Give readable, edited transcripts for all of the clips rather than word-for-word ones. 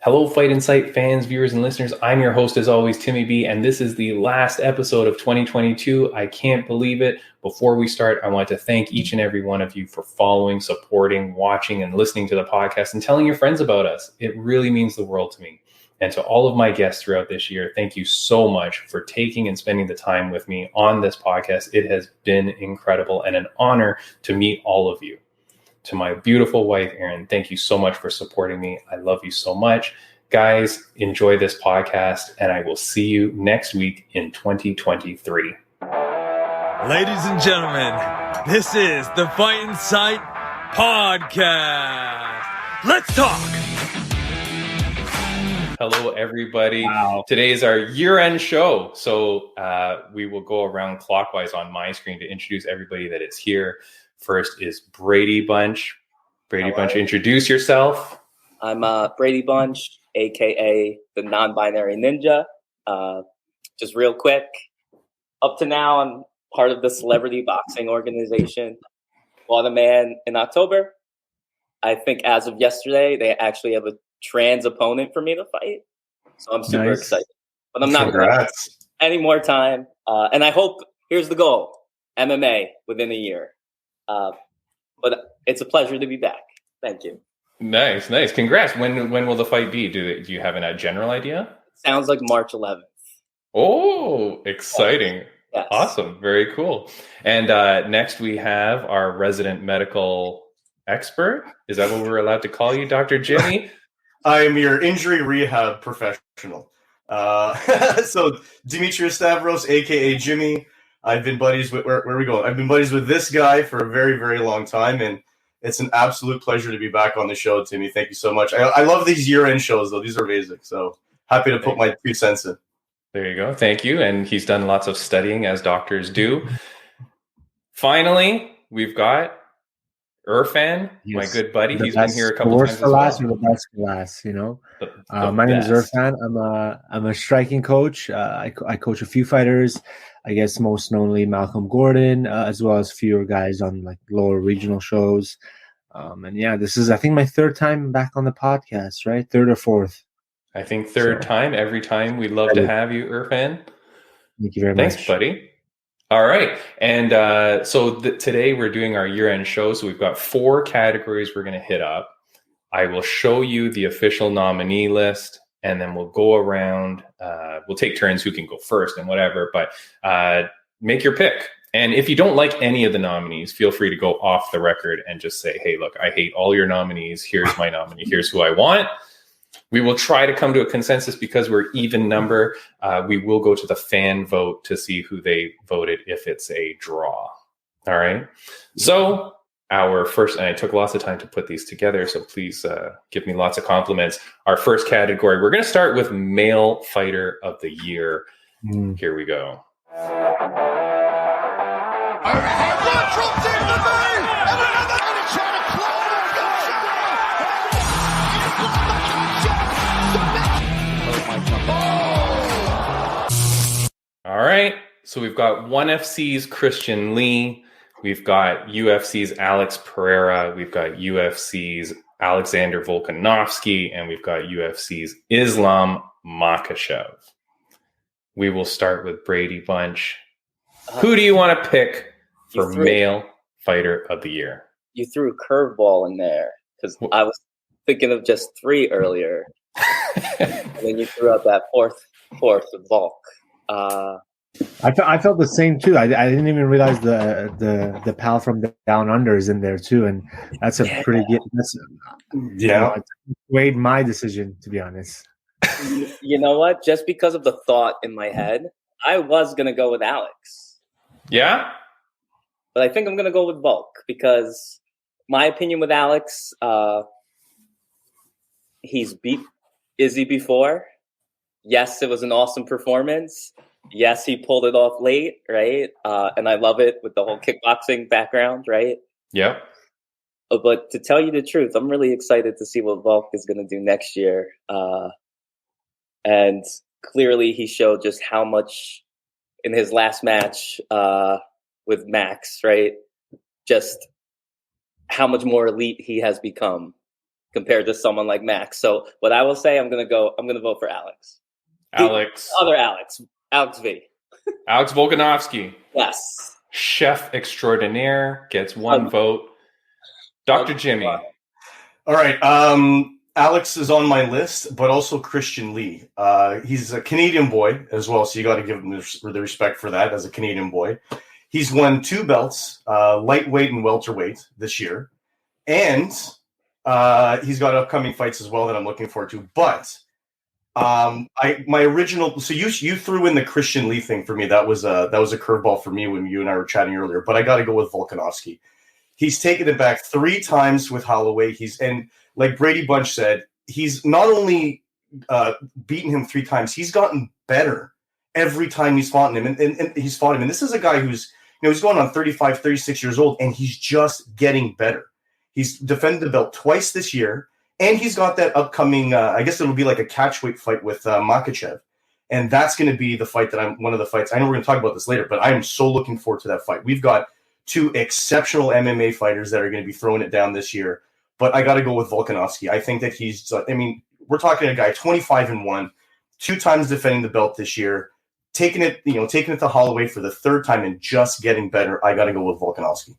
Hello, Fight Insight fans, viewers, and listeners. I'm your host, as always, Timmy B, and this is the last episode of 2022. I can't believe it. Before we start, I want to thank each and every one of you for following, supporting, watching, and listening to the podcast and telling your friends about us. It really means the world to me. And to all of my guests throughout this year, thank you so much for taking and spending the time with me on this podcast. It has been incredible and an honor to meet all of you. To my beautiful wife, Erin, thank you so much for supporting me. I love you so much. Guys, enjoy this podcast, and I will see you next week in 2023. Ladies and gentlemen, this is the Fight Insight Podcast. Let's talk. Hello, everybody. Wow. Today is our year-end show, so we will go around clockwise on my screen to introduce everybody that is here. First is Braydbunch. Braydbunch, introduce yourself. I'm Braydbunch, a.k.a. the non-binary ninja. Just real quick, up to now, I'm part of the celebrity boxing organization. Fought a man in October. I think as of yesterday, they actually have a trans opponent for me to fight. So I'm super excited. But I'm not going to waste any more time. And I hope, here's the goal, MMA within a year. But it's a pleasure to be back. Thank you. Nice. Congrats. When will the fight be? Do you have a general idea? Sounds like March 11th. Oh, exciting. Yes. Awesome. Very cool. And next we have our resident medical expert. Is that what we're allowed to call you, Dr. Jimmy? I'm your injury rehab professional. So Demetrius Stavros, a.k.a. Jimmy. I've been buddies with, where are we going? I've been buddies with this guy for a very, very long time, and it's an absolute pleasure to be back on the show, Timmy. Thank you so much. I love these year-end shows, though. These are amazing, so happy to put my 2 cents in. There you go. Thank you. And he's done lots of studying, as doctors do. Finally, we've got Erfan, my good buddy. He's been here a couple times as well. The best for last, you know. My name is Erfan. I'm a striking coach. I coach a few fighters. I guess most knownly Malcolm Gordon, as well as fewer guys on like lower regional shows. And yeah, this is I think my third time back on the podcast, right? Third or fourth. I think third time. Every time. We'd love to have you, Erfan. Thank you very much. Thanks, buddy. All right. And today we're doing our year-end show. So we've got 4 categories we're going to hit up. I will show you the official nominee list, and then we'll go around. We'll take turns who can go first and whatever, but make your pick. And if you don't like any of the nominees, feel free to go off the record and just say, hey, look, I hate all your nominees. Here's my nominee. Here's who I want. We will try to come to a consensus because we're even number. We will go to the fan vote to see who they voted if it's a draw. All right. So our first, and I took lots of time to put these together, so please give me lots of compliments. Our first category, we're going to start with Male Fighter of the Year. Here we go. All right, so we've got ONE FC's Christian Lee, we've got UFC's Alex Pereira, we've got UFC's Alexander Volkanovski, and we've got UFC's Islam Makhachev. We will start with Braydbunch. Who do you want to pick for Male Fighter of the Year? You threw a curveball in there because I was thinking of just 3 earlier. And then you threw out that fourth bulk. I felt the same too. I didn't even realize the pal from Down Under is in there too, and that's a pretty good. It weighed my decision, to be honest. You know what? Just because of the thought in my head, I was gonna go with Alex. Yeah, but I think I'm gonna go with Bulk because my opinion with Alex, he's beat Izzy before. Yes, it was an awesome performance. Yes, he pulled it off late, right? And I love it with the whole kickboxing background, right? Yeah. But to tell you the truth, I'm really excited to see what Volk is going to do next year. And clearly he showed just how much in his last match with Max, right? Just how much more elite he has become. compared to someone like Max. So what I will say, I'm gonna vote for Alex. Alex. The other Alex. Alex V. Alex Volkanovski. Yes. Chef extraordinaire gets one vote. Dr. Jimmy. All right. Alex is on my list, but also Christian Lee. He's a Canadian boy as well, so you got to give him the respect for that as a Canadian boy. He's won 2 belts, lightweight and welterweight this year. And he's got upcoming fights as well that I'm looking forward to. But my original, so you threw in the Christian Lee thing for me. That was a curveball for me when you and I were chatting earlier. But I got to go with Volkanovski. He's taken it back 3 times with Holloway. And like Braydbunch said, he's not only beaten him 3 times, he's gotten better every time he's fought him. And he's fought him. And this is a guy who's, he's going on 35, 36 years old, and he's just getting better. He's defended the belt twice this year, and he's got that upcoming, I guess it'll be like a catchweight fight with Makhachev. And that's going to be the fight one of the fights. I know we're going to talk about this later, but I am so looking forward to that fight. We've got 2 exceptional MMA fighters that are going to be throwing it down this year. But I got to go with Volkanovski. I think that we're talking a guy 25-1, 2 times defending the belt this year, taking it to Holloway for the 3rd time and just getting better. I got to go with Volkanovski.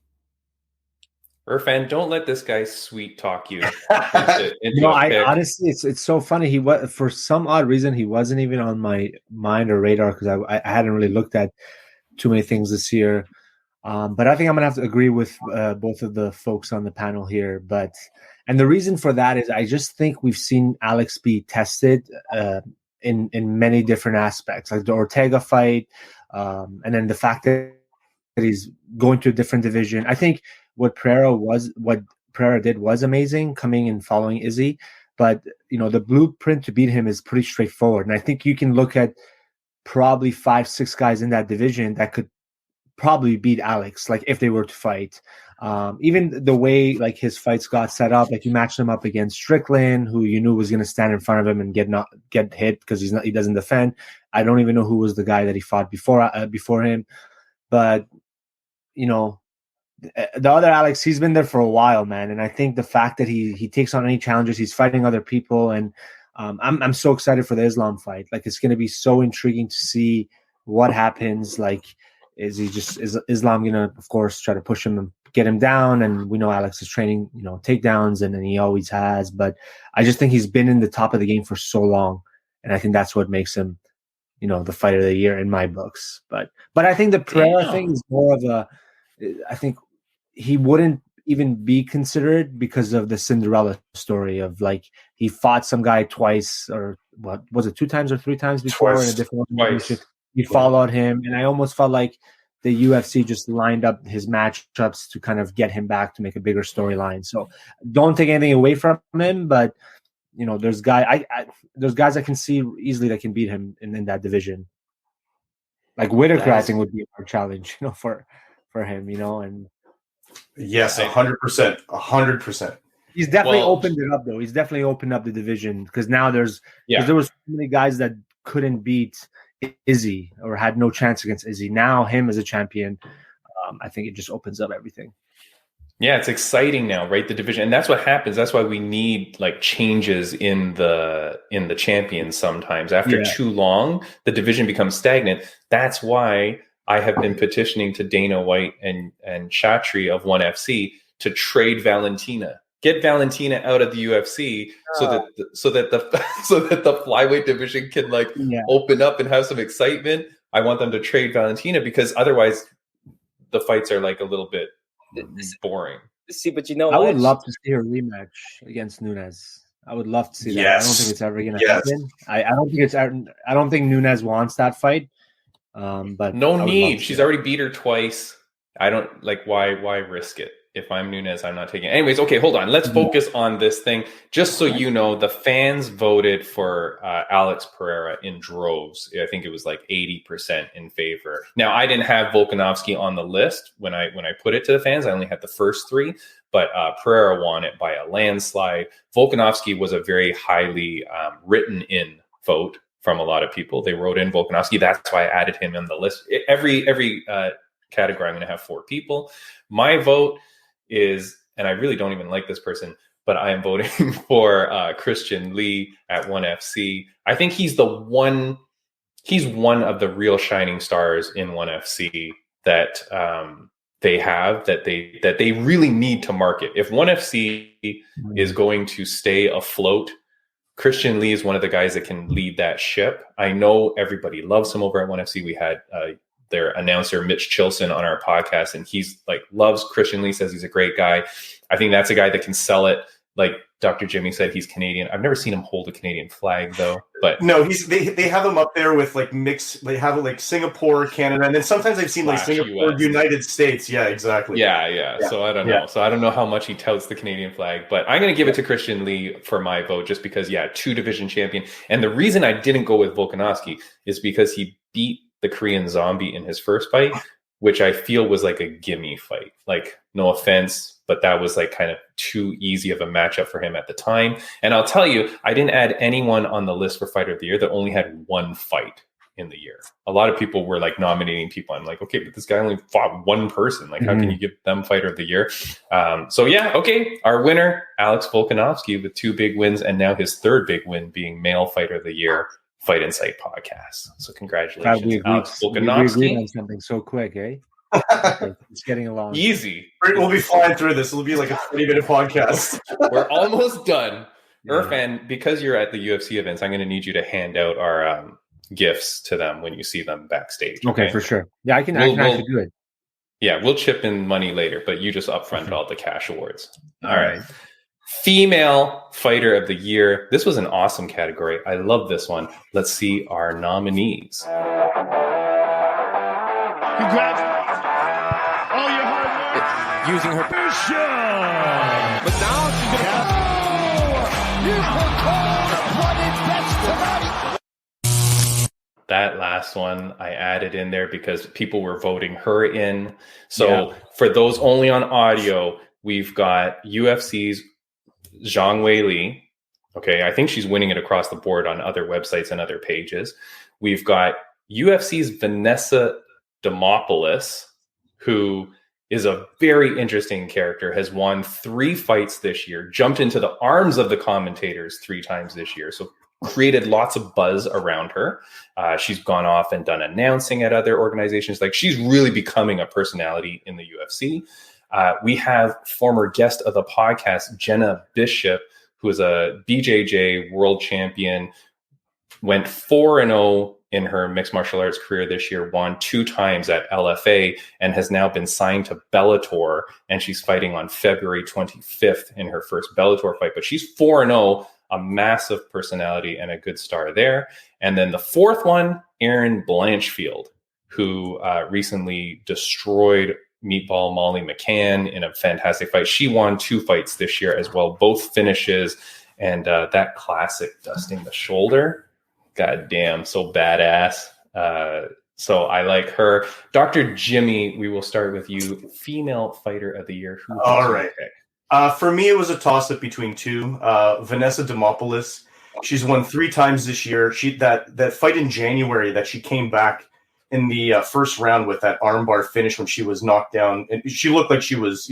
Erfan, don't let this guy sweet talk you. Honestly, it's so funny. He was, for some odd reason, he wasn't even on my mind or radar because I hadn't really looked at too many things this year. But I think I'm gonna have to agree with both of the folks on the panel here. And the reason for that is I just think we've seen Alex be tested in many different aspects, like the Ortega fight, and then the fact that he's going to a different division. I think what Pereira did was amazing, coming and following Izzy. But the blueprint to beat him is pretty straightforward, and I think you can look at probably 5-6 guys in that division that could probably beat Alex, like if they were to fight. Even the way like his fights got set up, like you matched him up against Strickland, who you knew was going to stand in front of him and get hit because he doesn't defend. I don't even know who was the guy that he fought before him, but the other Alex, he's been there for a while, man. And I think the fact that he takes on any challenges, he's fighting other people, and I'm so excited for the Islam fight. Like it's going to be so intriguing to see what happens. Like, is Islam going to, of course, try to push him and get him down? And we know Alex is training, takedowns, and he always has. But I just think he's been in the top of the game for so long, and I think that's what makes him, the fighter of the year in my books. But I think the Pereira thing is more of I think he wouldn't even be considered because of the Cinderella story of like he fought some guy twice, or what was it, 2 times or 3 times before in a different organization. He followed him, and I almost felt like the UFC just lined up his matchups to kind of get him back to make a bigger storyline. So don't take anything away from him, but there's guys I can see easily that can beat him in that division. Like Whitaker, I think would be a hard challenge, for him, and yes, 100%, 100%. He's definitely opened it up, though. He's definitely opened up the division because now there was so many guys that couldn't beat Izzy or had no chance against Izzy. Now him as a champion, I think it just opens up everything. Yeah, it's exciting now, right? The division, and that's what happens. That's why we need like changes in the champions sometimes. After too long, the division becomes stagnant. That's why I have been petitioning to Dana White and Chatri of ONE FC to trade Valentina. Get Valentina out of the UFC so that the flyweight division can open up and have some excitement. I want them to trade Valentina because otherwise the fights are like a little bit boring. See, but I would love to see her rematch against Nunes. I would love to see that. I don't think it's ever going to happen. I don't think Nunes wants that fight. But no need. She's already beat her twice. I don't why risk it? If I'm Nunes, I'm not taking it. Anyways, okay, hold on. Let's focus on this thing. Just so you know, the fans voted for Alex Pereira in droves. I think it was like 80% in favor. Now, I didn't have Volkanovski on the list when I put it to the fans. I only had the first 3, but Pereira won it by a landslide. Volkanovski was a very highly written in vote from a lot of people. They wrote in Volkanovski. That's why I added him in the list. Every category, I'm going to have 4 people. My vote is, and I really don't even like this person, but I am voting for Christian Lee at ONE FC. I think he's one of the real shining stars in ONE FC that they really need to market. If ONE FC is going to stay afloat, Christian Lee is one of the guys that can lead that ship. I know everybody loves him over at ONE FC. We had their announcer, Mitch Chilson, on our podcast, and he's like, loves Christian Lee, says he's a great guy. I think that's a guy that can sell it. Like Dr. Jimmy said, he's Canadian. I've never seen him hold a Canadian flag though, but no, they have him up there with like mixed. They have like Singapore, Canada, and then sometimes I've seen like Singapore, US. United States. Yeah, exactly. Yeah. So I don't know. So I don't know how much he touts the Canadian flag, but I'm going to give it to Christian Lee for my vote, just because, 2-division champion. And the reason I didn't go with Volkanovski is because he beat the Korean Zombie in his first fight, which I feel was like a gimme fight. Like, no offense, but that was like kind of too easy of a matchup for him at the time. And I'll tell you, I didn't add anyone on the list for Fighter of the Year that only had one fight in the year. A lot of people were like nominating people. I'm like, okay, but this guy only fought one person. Like, how can you give them Fighter of the Year? Okay. Our winner, Alex Volkanovski, with 2 big wins, and now his 3rd big win being Male Fighter of the Year, Fight Insight podcast. So congratulations, Alex Volkanovski. We agreed on something so quick, eh? It's getting along easy. We'll be flying through this. It'll be like a 30-minute podcast. We're almost done. Erfan, because you're at the UFC events, I'm going to need you to hand out our gifts to them when you see them backstage. Okay, for sure. Yeah, I can actually do it. Yeah, we'll chip in money later, but you just upfront all the cash awards. All right. Female Fighter of the Year. This was an awesome category. I love this one. Let's see our nominees. Congrats. All your hard work. Using her position. But now she's going to That last one I added in there because people were voting her in. So for those only on audio, we've got UFC's Zhang Weili. Okay, I think she's winning it across the board on other websites and other pages. We've got UFC's Vanessa Demopoulos, who is a very interesting character, has won 3 fights this year, jumped into the arms of the commentators 3 times this year. So created lots of buzz around her. She's gone off and done announcing at other organizations. Like, she's really becoming a personality in the UFC. We have former guest of the podcast, Jenna Bishop, who is a BJJ world champion, went 4-0 in her mixed martial arts career this year, won 2 times at LFA, and has now been signed to Bellator. And she's fighting on February 25th in her first Bellator fight. But she's 4-0, a massive personality and a good star there. And then the 4th one, Erin Blanchfield, who recently destroyed Meatball Molly McCann in a fantastic fight. She won 2 fights this year as well, both finishes. And that classic dusting the shoulder, god damn, so badass. So I like her. Dr. Jimmy, we will start with you. Female Fighter of the Year. All right. For me, it was a toss-up between 2. Vanessa Demopoulos. She's won 3 times this year. That fight in January that she came back in the first round with that armbar finish when she was knocked down. And she looked like she was,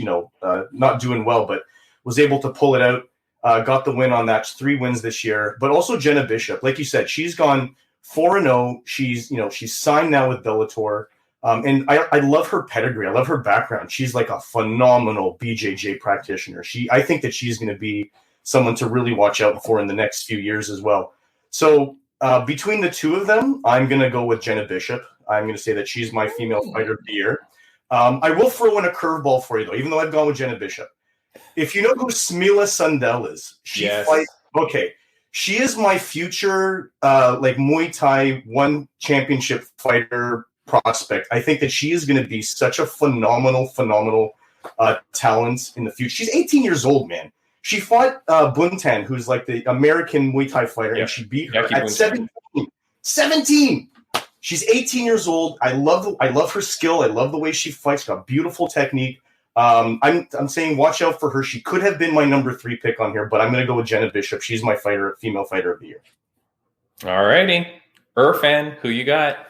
not doing well, but was able to pull it out. Got the win on that. 3 wins this year. But also Jenna Bishop. Like you said, she's gone 4-0. She's signed now with Bellator. And I love her pedigree. I love her background. She's like a phenomenal BJJ practitioner. I think that she's going to be someone to really watch out for in the next few years as well. So between the 2 of them, I'm going to go with Jenna Bishop. I'm going to say that she's my female fighter of the year. I will throw in a curvevball for you, though, even though I've gone with Jenna Bishop. If you know who Smila Sundell is, she is my future Muay Thai 1 championship fighter prospect. I think that she is going to be such a phenomenal talent in the future. She's 18 years old, man. She fought Buntan, who's like the American Muay Thai fighter, and she beat her at 17. 17. She's 18 years old. I love her skill. I love the way she fights. She's got beautiful technique. I'm saying watch out for her. She could have been my number 3 pick on here, but I'm going to go with Jenna Bishop. She's my female fighter of the year. All righty. Erfan, who you got?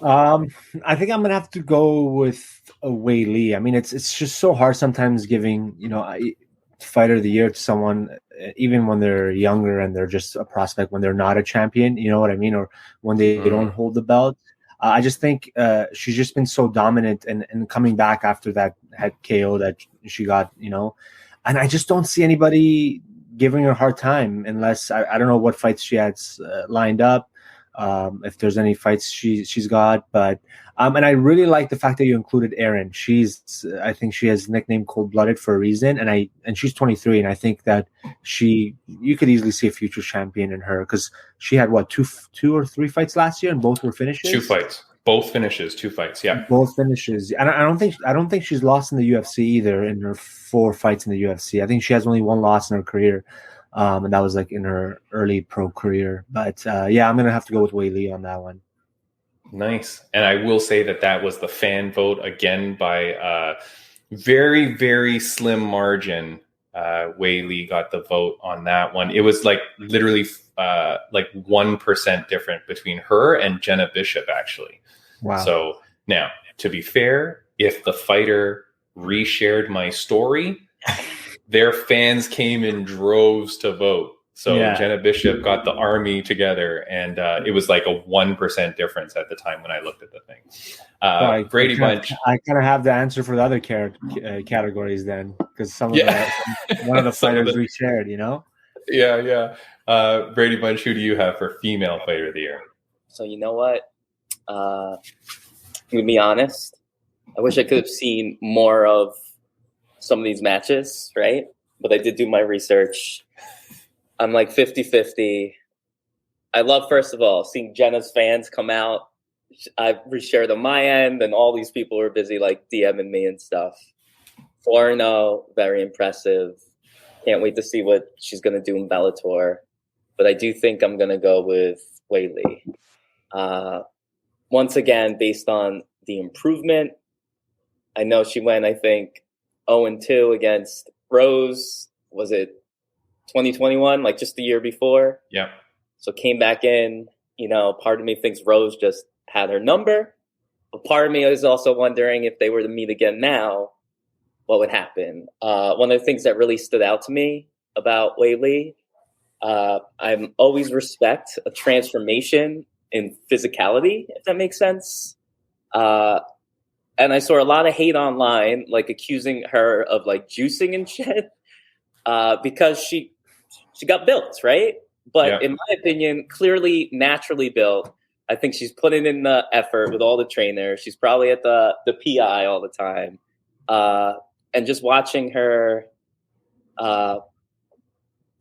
I think I'm gonna have to go with Wei Li. I mean, it's just so hard sometimes giving, fighter of the year to someone, even when they're younger and they're just a prospect, when they're not a champion, you know what I mean? Or when they don't hold the belt. I just think she's just been so dominant and coming back after that head KO that she got, you know, and I just don't see anybody giving her a hard time unless I don't know what fights she has lined up. If there's any fights she's got, but and I really like the fact that you included Erin. I think she has nicknamed Cold Blooded for a reason, and she's 23, and I think that you could easily see a future champion in her because she had two or three fights last year, and both were finishes. 2 fights, both finishes, 2 fights, yeah, both finishes. And I don't think she's lost in the UFC either in her 4 fights in the UFC. I think she has only 1 loss in her career. And that was like in her early pro career. But yeah, I'm going to have to go with Wei Li on that one. Nice. And I will say that was the fan vote again by very, very slim margin. Wei Li got the vote on that one. It was like literally like 1% different between her and Jenna Bishop, actually. Wow. So now, to be fair, if the fighter reshared my story, their fans came in droves to vote. So Jenna Bishop got the army together, and it was like a 1% difference at the time when I looked at the thing. Brady Bunch. I kind of have the answer for the other categories then, because one of the fighters reshared, you know? Yeah. Brady Bunch, who do you have for female fighter of the year? So you know what? To be honest, I wish I could have seen more of some of these matches, right? But I did do my research. I'm like 50-50. I love, first of all, seeing Jenna's fans come out. I've reshared on my end, and all these people are busy like DMing me and stuff. 4-0, very impressive. Can't wait to see what she's going to do in Bellator. But I do think I'm going to go with Wei Li. Once again, based on the improvement, I know she went, I think, 0-2 against Rose. Was it 2021, like just the year before? Yeah. So came back in, you know, part of me thinks Rose just had her number. But part of me is also wondering if they were to meet again now, what would happen? One of the things that really stood out to me about Wei Li, I always respect a transformation in physicality, if that makes sense. And I saw a lot of hate online, like accusing her of like juicing and shit, because she got built, right? But in my opinion, clearly naturally built. I think she's putting in the effort with all the trainers. She's probably at the PI all the time. And just watching her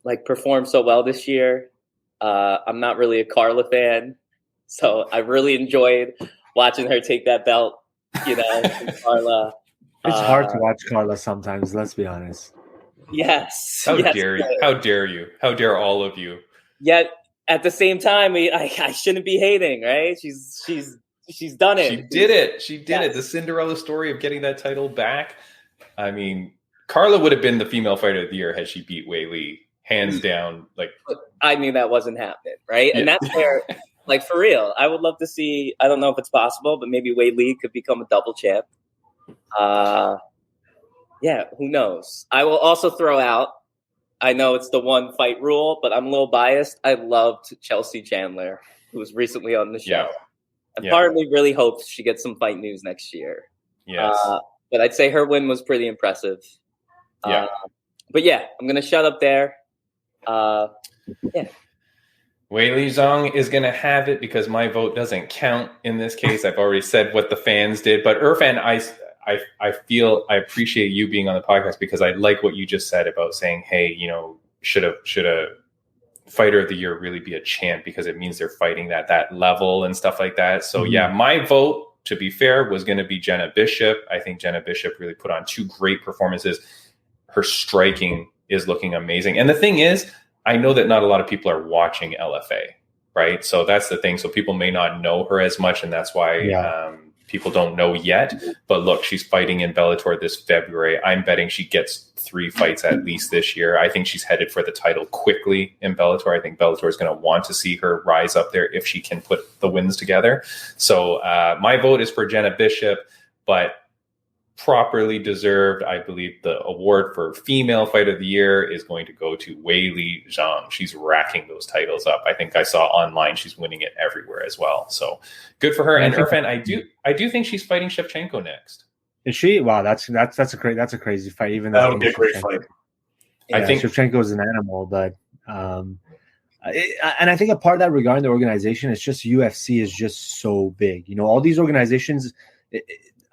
like perform so well this year. I'm not really a Carla fan, so I really enjoyed watching her take that belt. You know, Carla. It's hard to watch Carla sometimes. Let's be honest. Yes. How dare you? How dare you? How dare all of you? Yet at the same time, I shouldn't be hating, right? She's done it. She did it. She did it. The Cinderella story of getting that title back. I mean, Carla would have been the female fighter of the year had she beat Wei Li, hands down. Like, I knew that wasn't happening, right? And that's where, like, for real, I would love to see. I don't know if it's possible, but maybe Wei Li could become a double champ. Yeah, who knows? I will also throw out, I know it's the 1 fight rule, but I'm a little biased. I loved Chelsea Chandler, who was recently on the show. And part of me really hopes she gets some fight news next year. Yes. But I'd say her win was pretty impressive. Yeah. But yeah, I'm going to shut up there. Wei Li Zhang is going to have it because my vote doesn't count in this case. I've already said what the fans did. But Erfan, I feel I appreciate you being on the podcast because I like what you just said about saying, hey, you know, should a fighter of the year really be a champ because it means they're fighting at that level and stuff like that. So my vote, to be fair, was going to be Jenna Bishop. I think Jenna Bishop really put on 2 great performances. Her striking is looking amazing. And the thing is, I know that not a lot of people are watching LFA, right? So that's the thing. So people may not know her as much, and that's why people don't know yet. But look, she's fighting in Bellator this February. I'm betting she gets 3 fights at least this year. I think she's headed for the title quickly in Bellator. I think Bellator is going to want to see her rise up there if she can put the wins together. So my vote is for Jenna Bishop, but properly deserved. I believe the award for female fight of the year is going to go to Weili Zhang. She's racking those titles up. I think I saw online she's winning it everywhere as well. So good for her. And Erfan, I do think she's fighting Shevchenko next. Is she? Wow, that's a crazy fight. Even that would be a great fight. Yeah, I think Shevchenko is an animal, but and I think a part of that regarding the organization is just UFC is just so big. You know, all these organizations.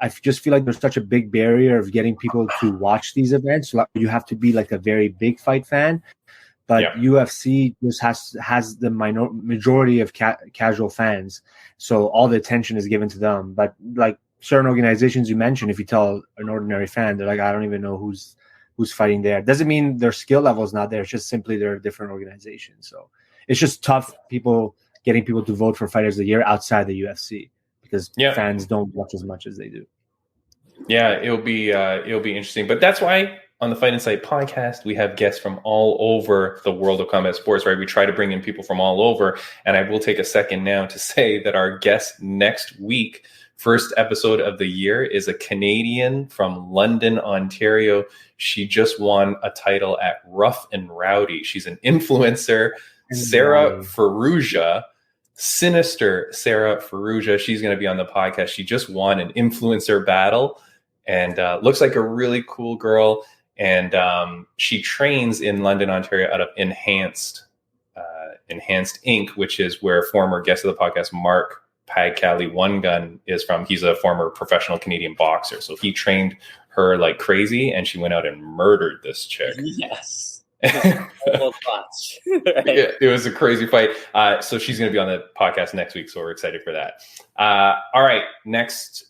I just feel like there's such a big barrier of getting people to watch these events. You have to be like a very big fight fan, but UFC just has the majority of casual fans, so all the attention is given to them. But like certain organizations you mentioned, if you tell an ordinary fan, they're like, I don't even know who's fighting there. Doesn't mean their skill level is not there. It's just simply they're a different organization. So it's just tough getting people to vote for fighters of the year outside the UFC. Because fans don't watch as much as they do. Yeah, it'll be interesting. But that's why on the Fight Insight podcast, we have guests from all over the world of combat sports, right? We try to bring in people from all over. And I will take a second now to say that our guest next week, first episode of the year, is a Canadian from London, Ontario. She just won a title at Rough and Rowdy. She's an influencer, Sarah Ferrugia. Sinister Sarah Ferrugia. She's going to be on the podcast. She just won an influencer battle and looks like a really cool girl. And she trains in London, Ontario out of Enhanced Inc., which is where former guest of the podcast, Mark Pagcali One Gun, is from. He's a former professional Canadian boxer. So he trained her like crazy and she went out and murdered this chick. Yes. Yeah, it was a crazy fight. So she's going to be on the podcast next week. So we're excited for that. All right. Next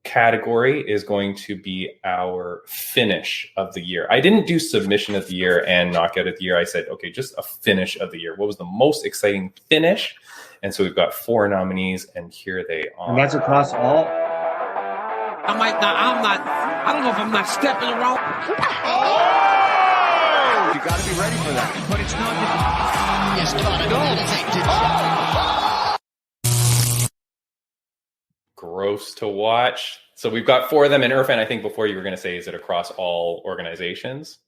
category is going to be our finish of the year. I didn't do submission of the year and knockout of the year. I said, okay, just a finish of the year. What was the most exciting finish? And so we've got 4 nominees and here they are. And that's across all. I don't know if I'm not stepping around. You got to be ready for that. But it's not. Yes, gross to watch. So we've got 4 of them. And Erfan, I think before you were going to say, is it across all organizations?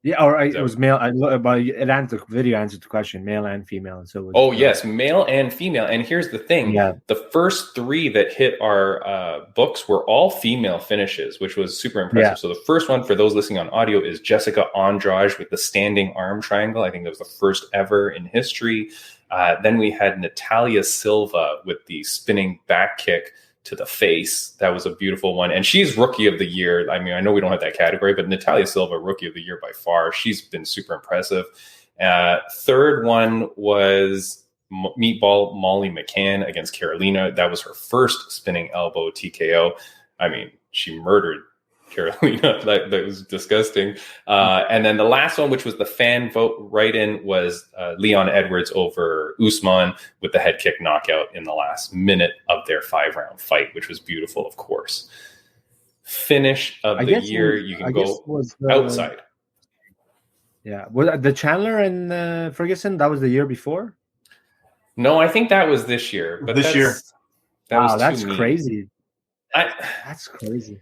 Yeah, it was male. The video answered the question, male and female. And so yes, male and female. And here's the thing: the first 3 that hit our books were all female finishes, which was super impressive. Yeah. So the first one for those listening on audio is Jessica Andrade with the standing arm triangle. I think that was the first ever in history. Then we had Natalia Silva with the spinning back kick to the face. That was a beautiful one. And she's rookie of the year. I mean, I know we don't have that category, but Natalia Silva, rookie of the year by far. She's been super impressive. Third one was Meatball Molly McCann against Carolina. That was her first spinning elbow TKO. I mean, she murdered Carolina. That was disgusting. And then the last one, which was the fan vote write-in, was Leon Edwards over Usman with the head kick knockout in the last minute of their 5-round fight, which was beautiful, of course. Finish of the year, you can go outside. Yeah. Was the Chandler and Ferguson, that was the year before? No, I think that was this year. But that's crazy. That's crazy.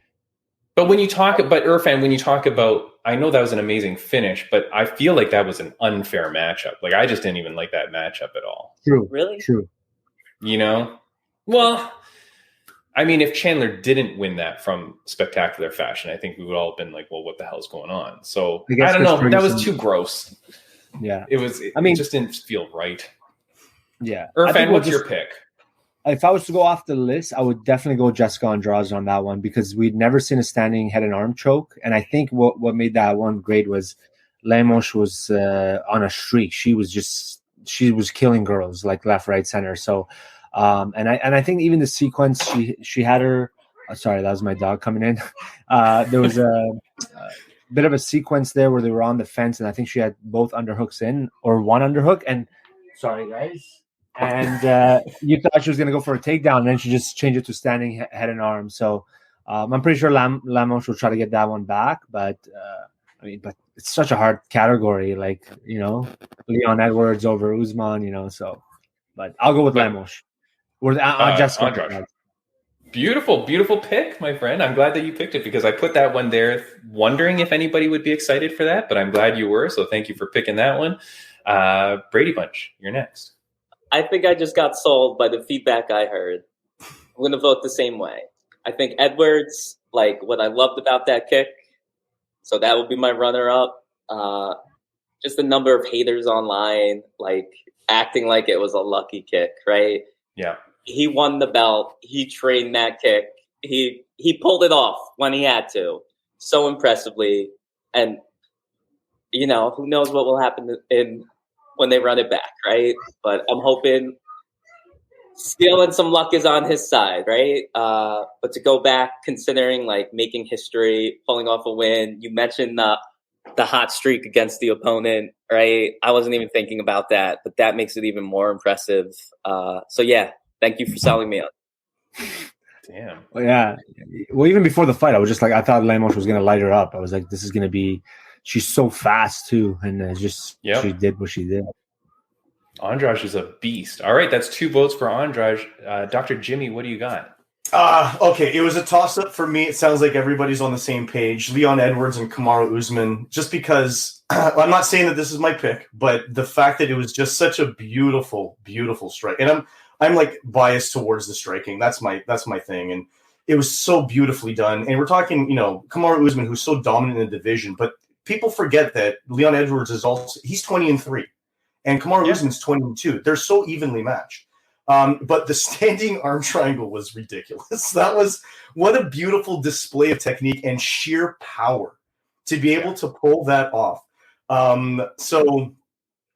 But Erfan, when you talk about, I know that was an amazing finish, but I feel like that was an unfair matchup. Like, I just didn't even like that matchup at all. True. Really? True. You know? Well, I mean, if Chandler didn't win that from spectacular fashion, I think we would all have been like, well, what the hell's going on? So, I don't know. Ferguson, that was too gross. Yeah. It just didn't feel right. Yeah. Erfan, what's your pick? If I was to go off the list, I would definitely go Jessica Andrade on that one because we'd never seen a standing head and arm choke. And I think what made that one great was Lemos was on a streak. She was killing girls like left, right, center. So, and I think even the sequence she had her. Sorry, that was my dog coming in. There was a bit of a sequence there where they were on the fence, and I think she had both underhooks in or one underhook. And sorry, guys. And you thought she was going to go for a takedown, and then she just changed it to standing head and arm. So I'm pretty sure Lamos will try to get that one back. But but it's such a hard category, like, Leon Edwards over Usman, so. But I'll go with Lamos. Or Jessica. Beautiful, beautiful pick, my friend. I'm glad that you picked it because I put that one there wondering if anybody would be excited for that, but I'm glad you were. So thank you for picking that one. Braydbunch, you're next. I think I just got sold by the feedback I heard. I'm going to vote the same way. I think Edwards, like what I loved about that kick, so that would be my runner-up. Just the number of haters online, like acting like it was a lucky kick, right? Yeah. He won the belt. He trained that kick. He pulled it off when he had to, so impressively. And who knows what will happen when they run it back, right? But I'm hoping skill and some luck is on his side, right? But to go back, considering like making history, pulling off a win, you mentioned the hot streak against the opponent, right? I wasn't even thinking about that, but that makes it even more impressive. So yeah, thank you for selling me on. Damn. Well, yeah. Well, even before the fight, I was just like, I thought Lemos was going to light her up. I was like, this is going to be, she's so fast too. And she did what she did. Andrade is a beast. All right. That's 2 votes for Andrade. Dr. Jimmy, what do you got? Okay, it was a toss-up for me. It sounds like everybody's on the same page. Leon Edwards and Kamaru Usman, just because I'm not saying that this is my pick, but the fact that it was just such a beautiful, beautiful strike. And I'm like biased towards the striking. That's my thing. And it was so beautifully done. And we're talking, Kamaru Usman, who's so dominant in the division, but people forget that Leon Edwards he's 20-3 and Kamaru Usman's 20-2. They're so evenly matched. But the standing arm triangle was ridiculous. That was what a beautiful display of technique and sheer power to be able to pull that off. So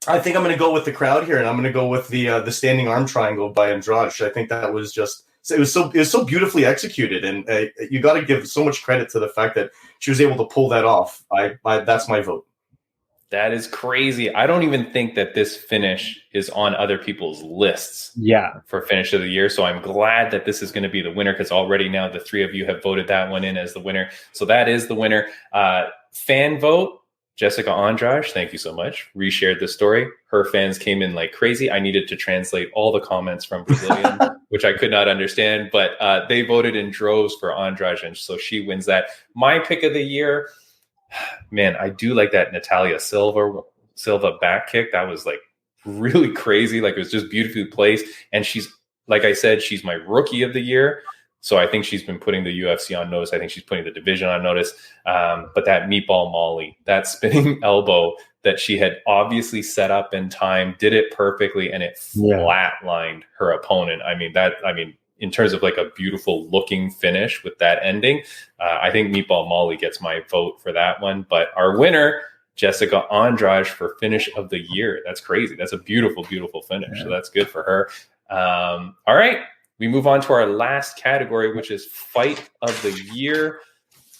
I think I'm going to go with the crowd here, and I'm going to go with the standing arm triangle by Andrade. I think that was it was so beautifully executed, and you got to give so much credit to the fact that she was able to pull that off. That's my vote. That is crazy. I don't even think that this finish is on other people's lists for finish of the year. So I'm glad that this is going to be the winner because already now the 3 of you have voted that one in as the winner. So that is the winner. Fan vote, Jessica Andrade, thank you so much. Reshared the story. Her fans came in like crazy. I needed to translate all the comments from Brazilian, which I could not understand, but they voted in droves for Andrade, and so she wins that. My pick of the year, man, I do like that Natalia Silva back kick. That was like really crazy. Like it was just beautifully placed. And she's, like I said, she's my rookie of the year. So I think she's been putting the UFC on notice. I think she's putting the division on notice. But that meatball Molly, that spinning elbow that she had obviously set up in time, did it perfectly, and it flatlined her opponent. I mean, in terms of like a beautiful looking finish with that ending, I think Meatball Molly gets my vote for that one. But our winner, Jessica Andrade, for finish of the year. That's crazy. That's a beautiful, beautiful finish. So that's good for her. All right. We move on to our last category, which is fight of the year.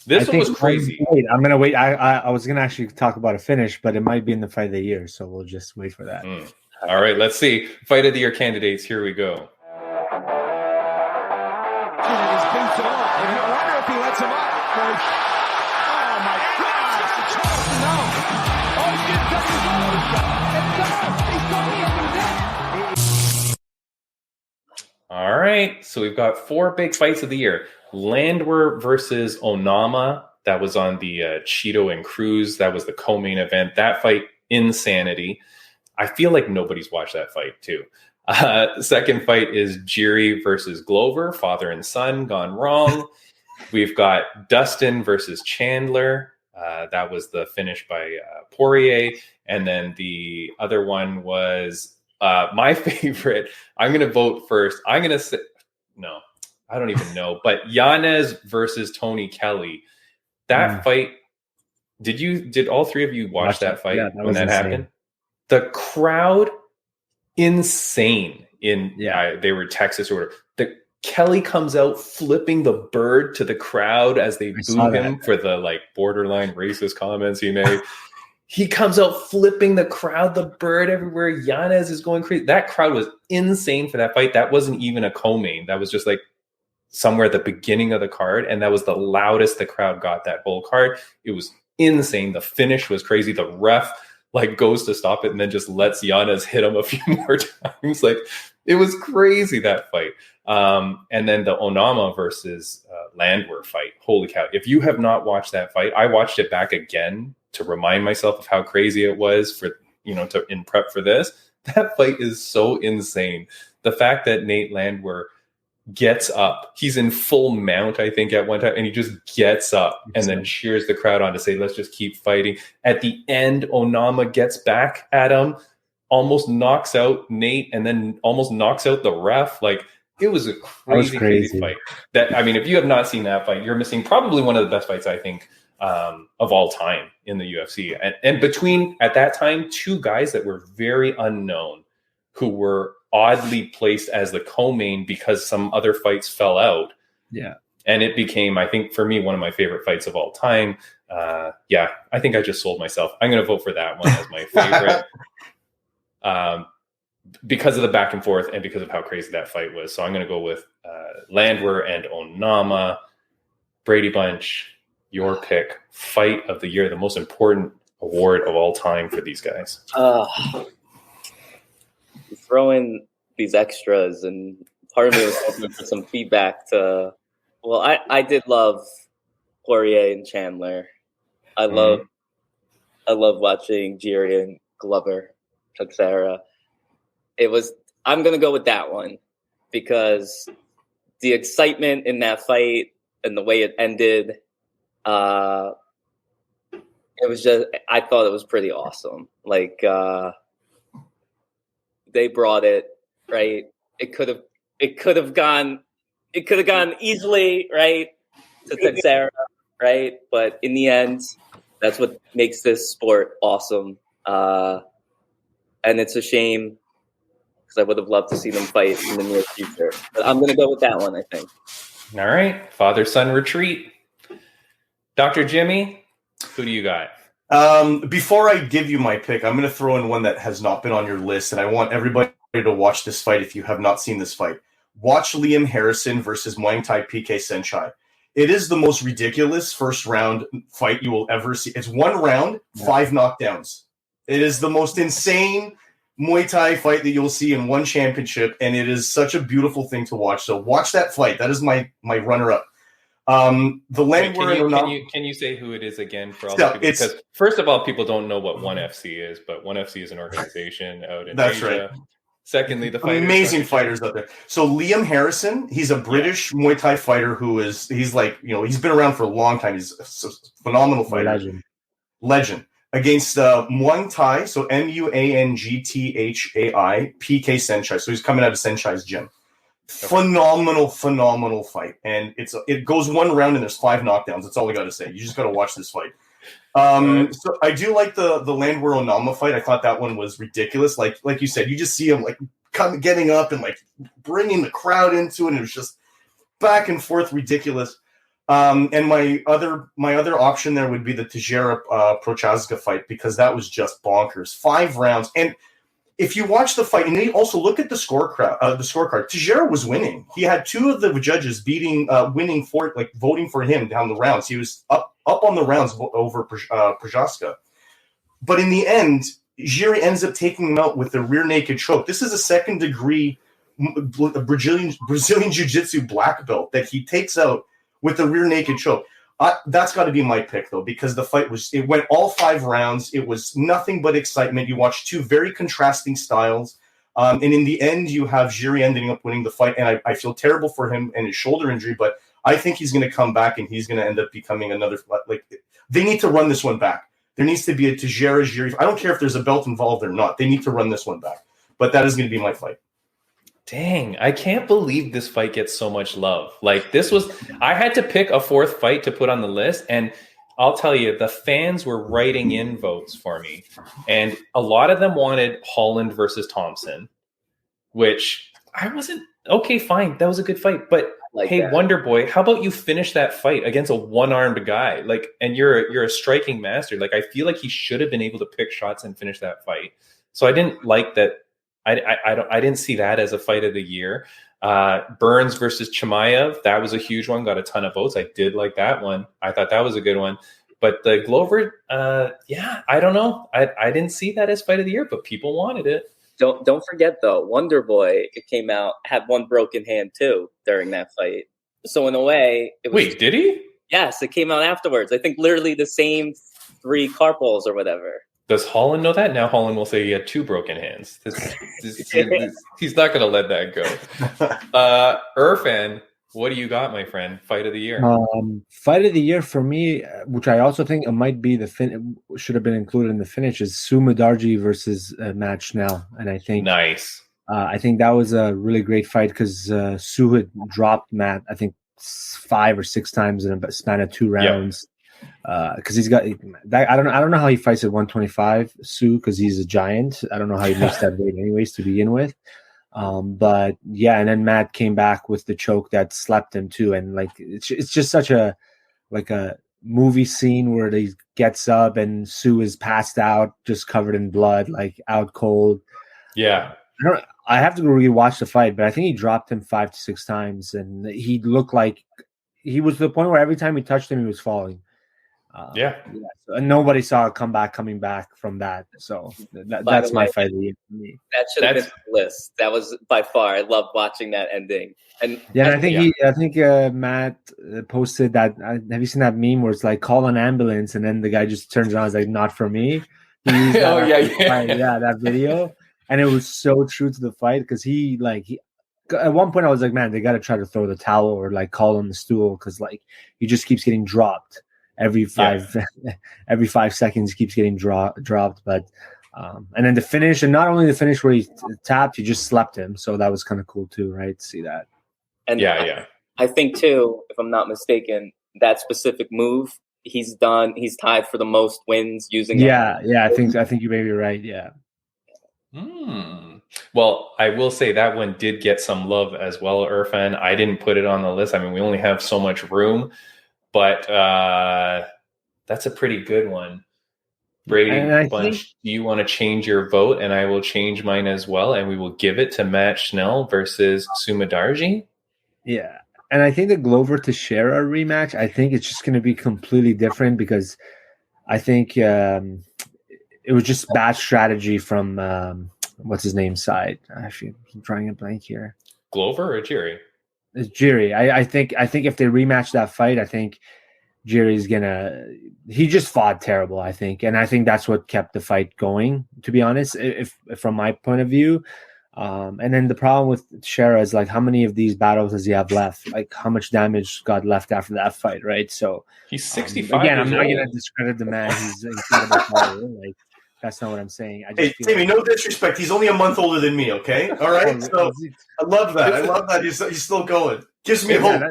This one was crazy. I'm going to wait. I was going to actually talk about a finish, but it might be in the fight of the year. So we'll just wait for that. All right. Let's see. Fight of the year candidates. Here we go. All right, so we've got 4 big fights of the year. Landwehr versus Onama. That was on the Cheeto and Cruz. That was the co-main event. That fight, insanity. I feel like nobody's watched that fight too. Second fight is Jiri versus Glover, father and son, gone wrong. We've got Dustin versus Chandler. That was the finish by Poirier. And then the other one was my favorite. I'm going to vote first. I'm going to say, no, I don't even know. But Yanez versus Tony Kelly. That fight, did all 3 of you watch that fight when that happened? The crowd, insane. They were Texas or whatever. Kelly comes out flipping the bird to the crowd as they boo him for the like borderline racist comments he made. He comes out flipping the crowd, the bird everywhere. Yanez is going crazy. That crowd was insane for that fight. That wasn't even a co-main. That was just like somewhere at the beginning of the card. And that was the loudest the crowd got that whole card. It was insane. The finish was crazy. The ref like goes to stop it and then just lets Yanez hit him a few more times. Like It was crazy, that fight. And then the Onama versus Landwehr fight. Holy cow. If you have not watched that fight, I watched it back again to remind myself of how crazy it was for, in prep for this. That fight is so insane. The fact that Nate Landwehr gets up, he's in full mount, I think, at one time, and he just gets up and then cheers the crowd on to say, let's just keep fighting. At the end, Onama gets back at him, almost knocks out Nate, and then almost knocks out the ref. Like, it was a crazy fight. If you have not seen that fight, you're missing probably one of the best fights, I think, of all time in the UFC. And between, at that time, two guys that were very unknown, who were oddly placed as the co-main because some other fights fell out. Yeah. And it became, I think, for me, one of my favorite fights of all time. I think I just sold myself. I'm going to vote for that one as my favorite. Because of the back and forth and because of how crazy that fight was. So I'm going to go with Landwehr and Onama. Braydbunch, your pick. Fight of the year, the most important award of all time for these guys. Throw in these extras, and part of me was hoping for some feedback to. Well, I did love Poirier and Chandler. I love watching Jiri and Glover, Teixeira. I'm gonna go with that one because the excitement in that fight and the way it ended, it was just, I thought it was pretty awesome. Like, they brought it, right? It could have gone easily, right, to Teixeira, right? But in the end, that's what makes this sport awesome. And it's a shame because I would have loved to see them fight in the near future. But I'm going to go with that one, I think. All right. Father-son retreat. Dr. Jimmy, who do you got? Before I give you my pick, I'm going to throw in one that has not been on your list, and I want everybody to watch this fight if you have not seen this fight. Watch Liam Harrison versus Muay Thai PK Senchai. It is the most ridiculous first round fight you will ever see. It's 1 round, 5 knockdowns. It is the most insane Muay Thai fight that you'll see in one championship, and it is such a beautiful thing to watch. So watch that fight. That is my runner-up. The Landwehr. Can you say who it is again for all the people? Because first of all, people don't know what ONE FC is, but ONE FC is an organization out in that's Asia. Right. Secondly, the fighters, amazing fighters out there. So Liam Harrison, he's a British Muay Thai fighter he's been around for a long time. He's a phenomenal fighter. Legend. Against Muay Thai, so Muangthai PK Senchai. So he's coming out of Senchai's gym. Phenomenal fight, and it goes 1 round and there's 5 knockdowns. That's all I got to say. You just got to watch this fight. So I do like the Landwehr Onama fight. I thought that one was ridiculous. Like you said, you just see him like getting up and like bringing the crowd into it. And it was just back and forth ridiculous. And my other option there would be the Teixeira Prochazka fight because that was just bonkers. 5 rounds. And if you watch the fight, and then also look at the scorecard, Teixeira was winning. He had 2 of the judges winning for voting for him down the rounds. He was up on the rounds over Prochazka. But in the end, Jiri ends up taking him out with the rear naked choke. This is a 2nd degree Brazilian Jiu-Jitsu black belt that he takes out with the rear naked choke. That's got to be my pick, though, because the fight it went all 5 rounds. It was nothing but excitement. You watched 2 very contrasting styles. And in the end, you have Jiri ending up winning the fight. And I feel terrible for him and his shoulder injury, but I think he's going to come back and he's going to end up becoming another. They need to run this one back. There needs to be a Teixeira Jiri. I don't care if there's a belt involved or not. They need to run this one back. But that is going to be my fight. Dang, I can't believe this fight gets so much love. I had to pick a 4th fight to put on the list, and I'll tell you, the fans were writing in votes for me, and a lot of them wanted Holland versus Thompson, which I wasn't, okay, fine, that was a good fight, but hey, Wonder Boy, how about you finish that fight against a one-armed guy? And you're a striking master. I feel like he should have been able to pick shots and finish that fight. So I didn't like that. I didn't see that as a fight of the year. Burns versus Chimaev, that was a huge one. Got a ton of votes. I did like that one. I thought that was a good one. But the Glover, I don't know. I didn't see that as fight of the year, but people wanted it. Don't forget though, Wonder Boy had one broken hand too during that fight. So in a way, it was. Wait, did he? Yes, it came out afterwards. I think literally the same 3 carpals or whatever. Does Holland know that? Now Holland will say he had 2 broken hands. He's not going to let that go. Erfan, what do you got, my friend? Fight of the year. Fight of the year for me, which I also think it might be should have been included in the finish, is Sue Mudarji versus Matt Schnell, and I think nice. I think that was a really great fight because Sue had dropped Matt, I think 5 or 6 times in a span of 2 rounds. Because he's got that. I don't know how he fights at 125, Sue, because he's a giant. I don't know how he makes that weight, anyways, to begin with. But yeah, and then Matt came back with the choke that slapped him too, and like it's just such a movie scene where he gets up and Sue is passed out, just covered in blood, like out cold. Yeah. I have to go rewatch the fight, but I think he dropped him 5 to 6 times, and he looked like he was to the point where every time he touched him, he was falling. So, and nobody saw a comeback coming back from that. So that's my fight of the year for me. That should have been on the list. That was by far. I loved watching that ending. And I think Matt posted that. Have you seen that meme where it's like call an ambulance, and then the guy just turns around and is like, not for me. That video. And it was so true to the fight because he at one point I was like, man, they got to try to throw the towel or like call on the stool because like he just keeps getting dropped every 5 seconds. Keeps getting dropped. But and then the finish, and not only the finish where he tapped, he just slapped him. So that was kind of cool too, right? To see that. And I think too, if I'm not mistaken, that specific move he's tied for the most wins using. I think you may be right. Yeah. Well, I will say that one did get some love as well, Erfan. I didn't put it on the list. I mean, we only have so much room, but that's a pretty good one. Braydbunch, do you want to change your vote? And I will change mine as well, and we will give it to Matt Schnell versus Sue Mudarji. Yeah, and I think the Glover Teixeira rematch, I think it's just going to be completely different because I think it was just bad strategy from what's his name's side. Actually, I'm drawing a blank here. Glover or Jerry? It's Jerry. I think if they rematch that fight, I think Jerry's he just fought terrible, I think. And I think that's what kept the fight going, to be honest, if from my point of view. And then the problem with Teixeira is like, how many of these battles does he have left? Like how much damage got left after that fight, right? So he's 65. Again, I'm not going to discredit the man. He's incredible fighter. Like, that's not what I'm saying. Hey, Timmy, no disrespect. He's only a month older than me, okay? All right? So I love that. He's still going. Gives me hope.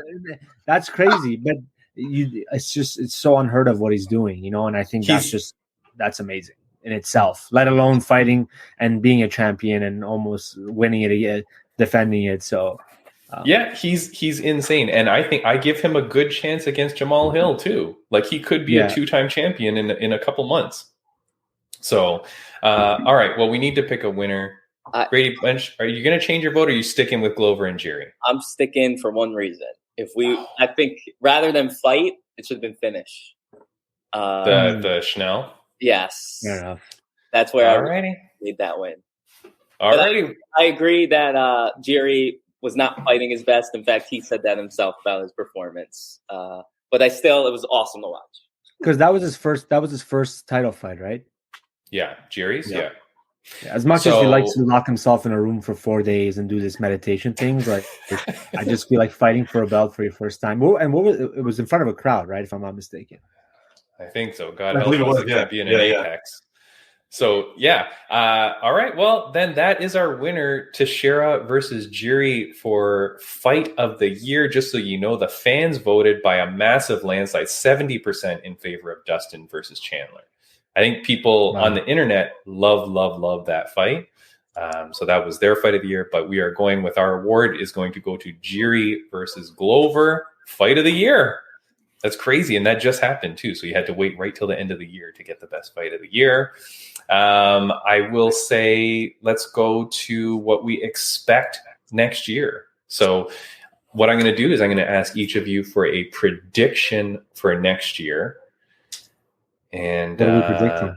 That's crazy. But it's so unheard of what he's doing, and I think that's amazing in itself, let alone fighting and being a champion and almost winning it, defending it. So he's insane. And I think I give him a good chance against Jamal Hill too. Like he could be a 2-time champion in a couple months. So, all right. Well, we need to pick a winner. Braydbunch, are you going to change your vote, or are you sticking with Glover and Jerry? I'm sticking for one reason. I think rather than fight, it should have been finish. The Schnell? Yes. Fair enough. That's where I made that win. Alrighty. I agree that Jerry was not fighting his best. In fact, he said that himself about his performance. But it was awesome to watch. Because that was his first title fight, right? Yeah, Jerry's. Yeah. As much as he likes to lock himself in a room for 4 days and do this meditation things, like I just feel like fighting for a belt for your first time. And it was in front of a crowd, right? If I'm not mistaken. I think so. God help us being an Apex. So all right. Well, then that is our winner, Teixeira versus Jerry for fight of the year. Just so you know, the fans voted by a massive landslide, 70% in favor of Dustin versus Chandler. I think people on the internet love that fight. So that was their fight of the year. But we are going with our award is going to go to Jerry versus Glover, fight of the year. That's crazy. And that just happened too. So you had to wait right till the end of the year to get the best fight of the year. I will say, let's go to what we expect next year. So what I'm going to do is I'm going to ask each of you for a prediction for next year. And what are we predicting?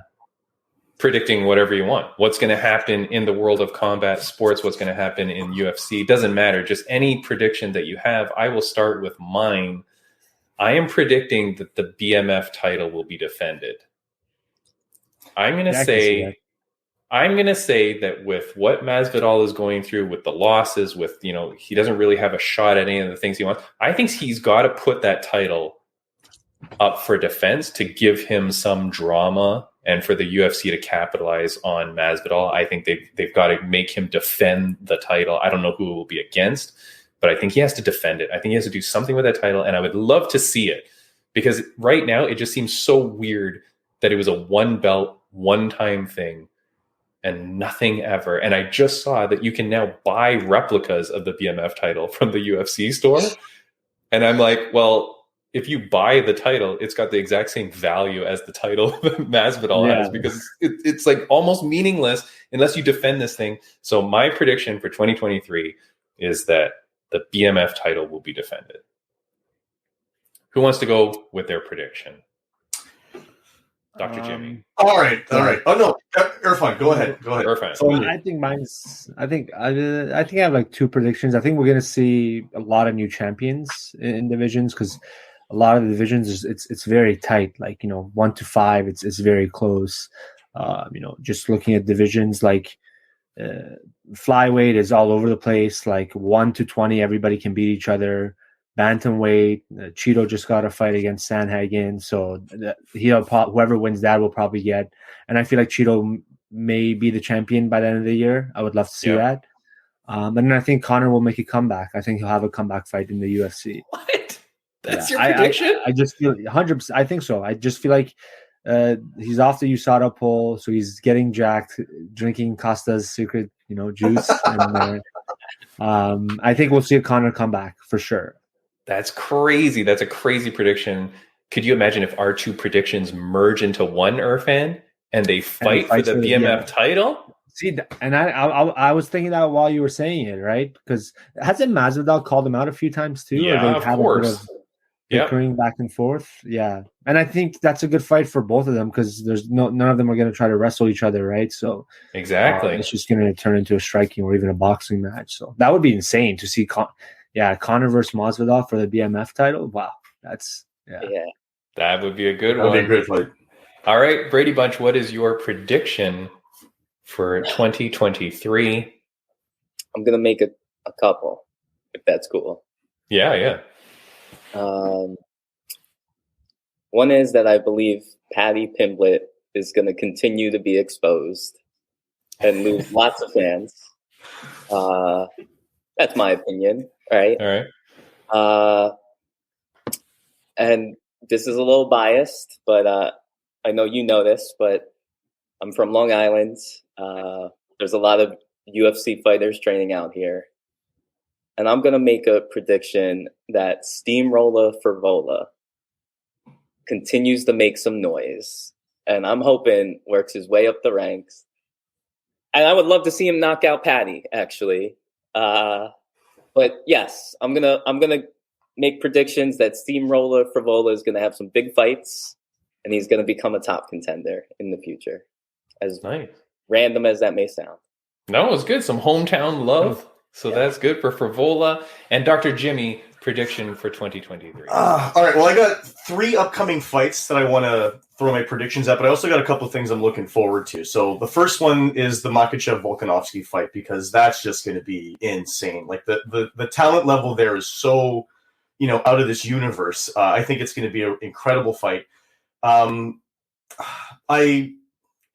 predicting whatever you want. What's going to happen in the world of combat sports, what's going to happen in UFC, doesn't matter. Just any prediction that you have. I will start with mine. I am predicting that the BMF title will be defended. I'm going to say that with what Masvidal is going through, with the losses, with, he doesn't really have a shot at any of the things he wants. I think he's got to put that title up for defense to give him some drama and for the UFC to capitalize on Masvidal. I think they've got to make him defend the title. I don't know who it will be against, but I think he has to defend it. I think he has to do something with that title, and I would love to see it, because right now it just seems so weird that it was a one belt, one-time thing and nothing ever. And I just saw that you can now buy replicas of the BMF title from the UFC store. And I'm like, well, if you buy the title, it's got the exact same value as the title that Masvidal has, because it's like almost meaningless unless you defend this thing. So my prediction for 2023 is that the BMF title will be defended. Who wants to go with their prediction? Dr. Jimmy. All right. Oh no, Erfan, go ahead. Erfan. So I think I have like two predictions. I think we're going to see a lot of new champions in divisions, because a lot of the divisions it's very tight. Like 1 to 5, it's very close. Just looking at divisions like flyweight is all over the place. Like 1 to 20, everybody can beat each other. Bantamweight, Cheeto just got a fight against Sanhagen, so whoever wins that will probably get. And I feel like Cheeto may be the champion by the end of the year. I would love to see that. And then I think Conor will make a comeback. I think he'll have a comeback fight in the UFC. What? That's your prediction? I just feel 100%. I think so. I just feel like he's off the USADA pole, so he's getting jacked, drinking Costa's secret, juice. And I think we'll see a Conor comeback for sure. That's crazy. That's a crazy prediction. Could you imagine if our two predictions merge into one, Erfan, and they fight for the BMF title? See, and I was thinking that while you were saying it, right? Because hasn't Masvidal called him out a few times too? Yeah, of course. Bickering back and forth. Yeah, and I think that's a good fight for both of them, because there's none of them are going to try to wrestle each other, right? So exactly, it's just going to turn into a striking or even a boxing match. So that would be insane to see. Conor versus Masvidal for the BMF title. Wow, that would be a good one. That'd be a great fight. All right, Braydbunch, what is your prediction for 2023? I'm gonna make a couple, if that's cool. Yeah. One is that I believe Paddy Pimblett is going to continue to be exposed and lose lots of fans. That's my opinion. Right. All right. And this is a little biased, but I know you know this, but I'm from Long Island. There's a lot of UFC fighters training out here. And I'm going to make a prediction that Steamroller Favola continues to make some noise. And I'm hoping works his way up the ranks. And I would love to see him knock out Paddy, actually. But yes, I'm gonna make predictions that Steamroller Favola is gonna have some big fights, and he's gonna become a top contender in the future. As nice, random as that may sound. No, it's good. Some hometown love. So that's good for Favola. And Dr. Jimmy, prediction for 2023. All right. Well, I got 3 upcoming fights that I want to throw my predictions at, but I also got a couple of things I'm looking forward to. So the first one is the Makhachev-Volkanovski fight, because that's just going to be insane. Like the talent level there is so, out of this universe. I think it's going to be an incredible fight.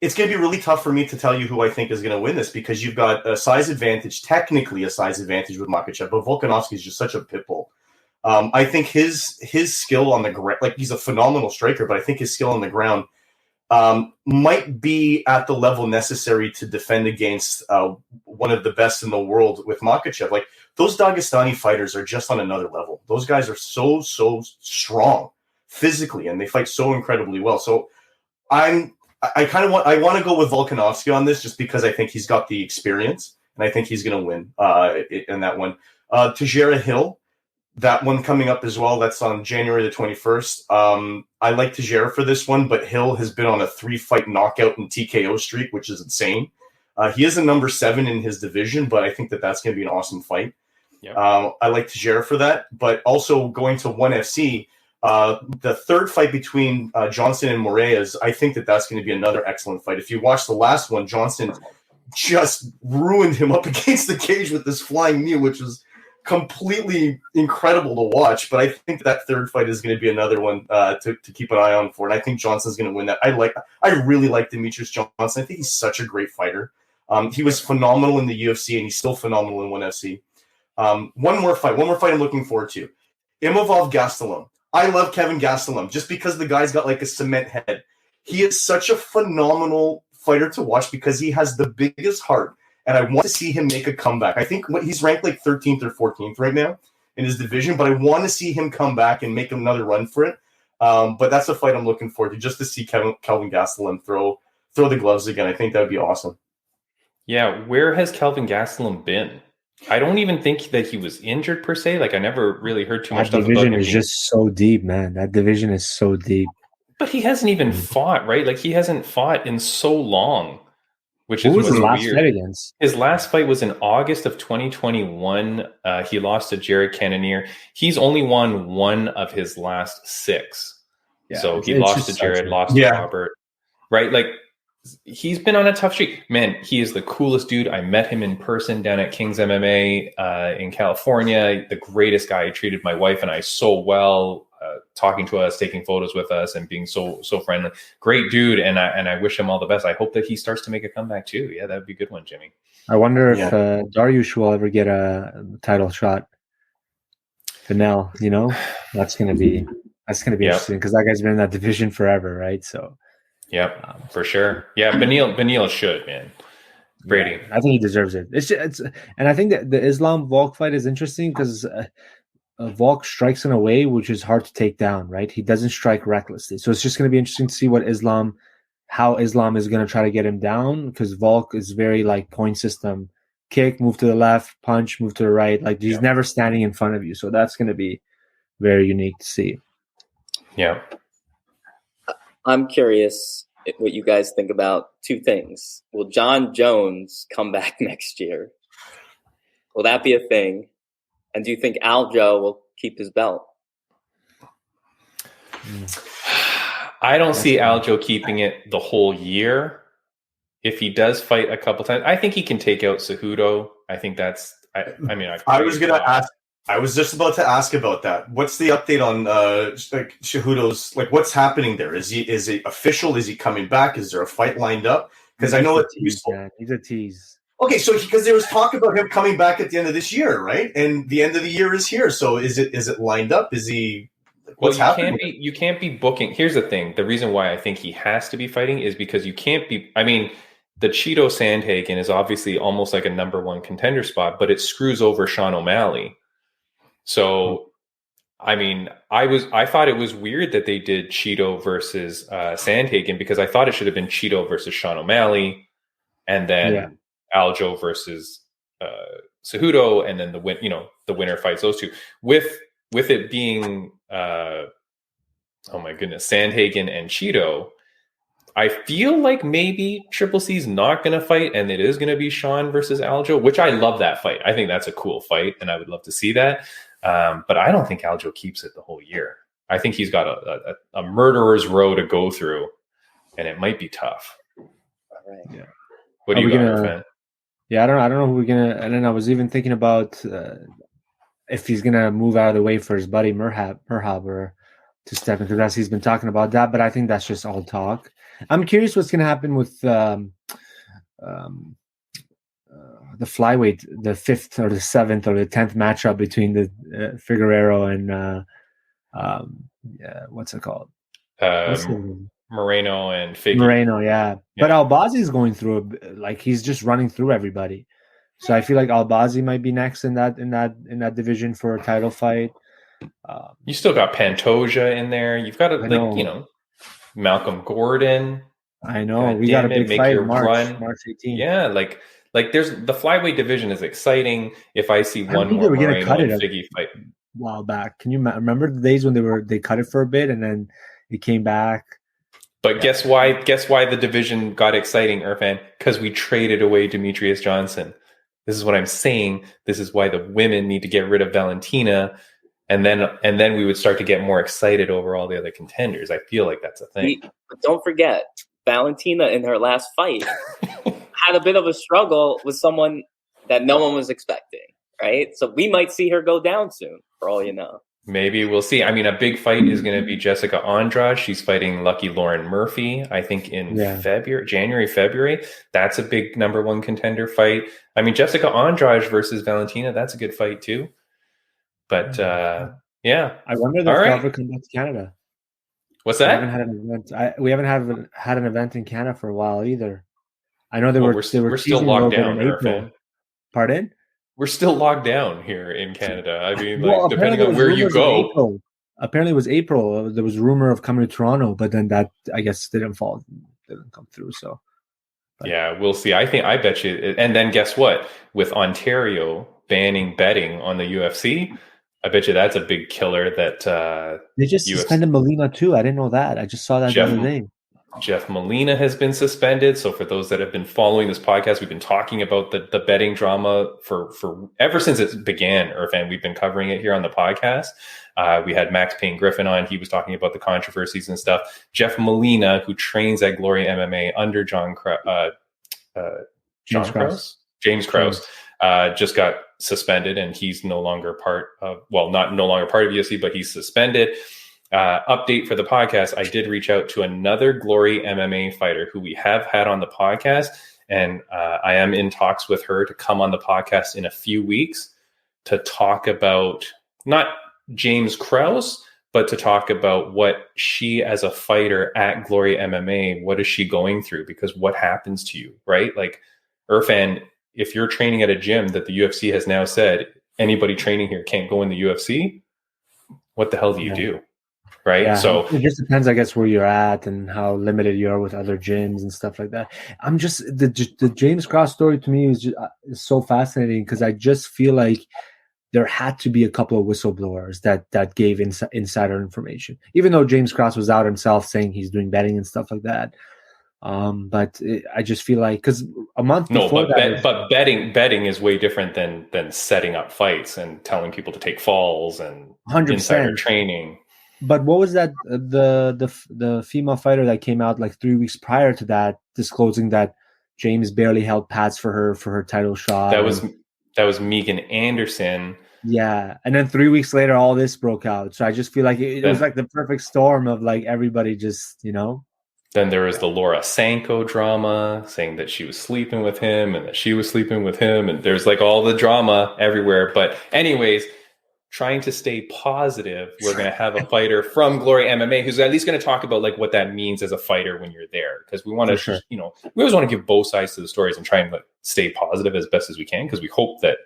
It's going to be really tough for me to tell you who I think is going to win this, because you've got a size advantage, technically a size advantage with Makhachev, but Volkanovski is just such a pit bull. I think his skill on the ground, like he's a phenomenal striker, but I think his skill on the ground might be at the level necessary to defend against one of the best in the world with Makhachev. Like those Dagestani fighters are just on another level. Those guys are so strong physically, and they fight so incredibly well. So I want to go with Volkanovski on this, just because I think he's got the experience, and I think he's going to win in that one. Tejera Hill, That one coming up as well. That's on January the 21st. I like Teixeira for this one, but Hill has been on a 3-fight knockout and TKO streak, which is insane. He is a number 7 in his division, but I think that's going to be an awesome fight. Yep. I like Teixeira for that, but also going to ONE FC, the third fight between Johnson and Moraes, I think that's going to be another excellent fight. If you watch the last one, Johnson just ruined him up against the cage with this flying knee, which was completely incredible to watch. But I think that third fight is going to be another one to keep an eye on for, and I think Johnson's going to win that. I really like Demetrius Johnson. I think he's such a great fighter. He was phenomenal in the UFC, and he's still phenomenal in ONE FC. One more fight I'm looking forward to. Imavov Gastelum. I love Kevin Gastelum just because the guy's got like a cement head. He is such a phenomenal fighter to watch because he has the biggest heart, and I want to see him make a comeback. I think he's ranked like 13th or 14th right now in his division, but I want to see him come back and make another run for it. But that's a fight I'm looking forward to, just to see Kelvin Gastelum throw the gloves again. I think that would be awesome. Yeah, where has Kelvin Gastelum been? I don't even think that he was injured per se. Like, I never really heard too much stuff about him. That division is just so deep, man. That division is so deep. But he hasn't even fought, right? Like, he hasn't fought in so long, which is what's his last weird. Fight against? His last fight was in August of 2021. He lost to Jared Cannonier. He's only won one of his last 6. Yeah, so he lost to Jared, lost to Robert, right? Like, he's been on a tough streak. Man, he is the coolest dude. I met him in person down at King's MMA in California. The greatest guy. He treated my wife and I so well, talking to us, taking photos with us, and being so friendly. Great dude, and I wish him all the best. I hope that he starts to make a comeback too. Yeah, that would be a good one, Jimmy. I wonder if Dariush will ever get a title shot. Finel, that's going to be interesting because that guy's been in that division forever, right? So. Yep, for sure. Yeah, Beneil should, man. Brady. I think he deserves it. It's and I think that the Islam Volk fight is interesting because Volk strikes in a way which is hard to take down, right? He doesn't strike recklessly. So it's just going to be interesting to see how Islam is going to try to get him down, because Volk is very like point system. Kick, move to the left, punch, move to the right. Like, he's never standing in front of you. So that's going to be very unique to see. Yeah. I'm curious what you guys think about 2 things. Will John Jones come back next year? Will that be a thing? And do you think Aljo will keep his belt? I don't see Aljo keeping it the whole year. If he does fight a couple times, I think he can take out Cejudo. I think that's. I was just about to ask about that. What's the update on Cejudo's? Like, what's happening there? Is it official? Is he coming back? Is there a fight lined up? Because I know that he's a tease. Okay, so because there was talk about him coming back at the end of this year, right? And the end of the year is here. So is it lined up? Is he? What's happening? You can't be booking. Here's the thing. The reason why I think he has to be fighting is because you can't be. I mean, the Cheeto Sandhagen is obviously almost like a number 1 contender spot, but it screws over Sean O'Malley. So, I mean, I thought it was weird that they did Cheeto versus Sandhagen, because I thought it should have been Cheeto versus Sean O'Malley, and then Aljo versus Cejudo, and then the winner fights those two. With it being oh my goodness, Sandhagen and Cheeto, I feel like maybe Triple C's not going to fight, and it is going to be Sean versus Aljo, which I love that fight. I think that's a cool fight, and I would love to see that. But I don't think Aljo keeps it the whole year. I think he's got a murderer's row to go through, and it might be tough. All right. Yeah. What do you got, Erfan? Yeah, I don't know who we're gonna. And then I was even thinking about if he's gonna move out of the way for his buddy Merhaber to step in, because he's been talking about that. But I think that's just all talk. I'm curious what's gonna happen with the flyweight, the 5th or the 7th or the 10th matchup between the Figueroa and what's it called? Moreno and Figgy. Moreno, yeah. But Albazi is going through he's just running through everybody. So I feel like Albazi might be next in that division for a title fight. You still got Pantoja in there. You've got Malcolm Gordon. I know. We got a big fight in March 18th. Yeah, like there's the flyweight division is exciting. If I see one more Moreno and Figgy fight, while back. Can you remember the days when they cut it for a bit and then it came back? But guess why the division got exciting, Erfan? Because we traded away Demetrius Johnson. This is what I'm saying. This is why the women need to get rid of Valentina, and then we would start to get more excited over all the other contenders. I feel like that's a thing. But don't forget, Valentina in her last fight had a bit of a struggle with someone that no one was expecting, right? So we might see her go down soon, for all you know. Maybe we'll see. I mean, a big fight is going to be Jessica Andrade. She's fighting Lucky Lauren Murphy, I think in January, February. That's a big number one contender fight. I mean, Jessica Andrade versus Valentina, that's a good fight too. But yeah. I wonder if they'll ever come back to Canada. What's that? We haven't had an event in Canada for a while either. I know we're still locked down in April. Pardon? We're still locked down here in Canada. I mean, depending on where you go. Apparently it was April. There was rumor of coming to Toronto, but then that, I guess, didn't come through. So, yeah, we'll see. I bet you. And then guess what? With Ontario banning betting on the UFC, I bet you that's a big killer. That they just suspended Molina too. I didn't know that. I just saw that the other day. Jeff Molina has been suspended. So for those that have been following this podcast, we've been talking about the betting drama for ever since it began, Erfan. We've been covering it here on the podcast. We had Max Payne Griffin on. He was talking about the controversies and stuff. Jeff Molina, who trains at Glory MMA under James Krause, just got suspended, and he's no longer part of, not no longer part of UFC, but he's suspended. Update for the podcast. I did reach out to another Glory MMA fighter who we have had on the podcast, and I am in talks with her to come on the podcast in a few weeks to talk about not James Krause, but to talk about what she as a fighter at Glory MMA, what is she going through? Because what happens to you, right? Like, Erfan, if you're training at a gym that the UFC has now said anybody training here can't go in the UFC, what the hell do you do? Right. Yeah, so it just depends, I guess, where you're at and how limited you are with other gyms and stuff like that. I'm just the James Krause story to me is so fascinating because I just feel like there had to be a couple of whistleblowers that gave insider information, even though James Krause was out himself saying he's doing betting and stuff like that. I just feel like because a month before but betting is way different than setting up fights and telling people to take falls and 100%. Insider training. But what was that? The female fighter that came out like 3 weeks prior to that, disclosing that James barely held pads for her title shot. That was Megan Anderson. Yeah, and then 3 weeks later, all this broke out. So I just feel like it was like the perfect storm of like everybody just, you know. Then there was the Laura Sanko drama, saying that she was sleeping with him and that she was sleeping with him, and there's like all the drama everywhere. But anyways, trying to stay positive, we're going to have a fighter from Glory MMA who's at least going to talk about like what that means as a fighter when you're there. Because we want to, we always want to give both sides to the stories and try and like, stay positive as best as we can because we hope that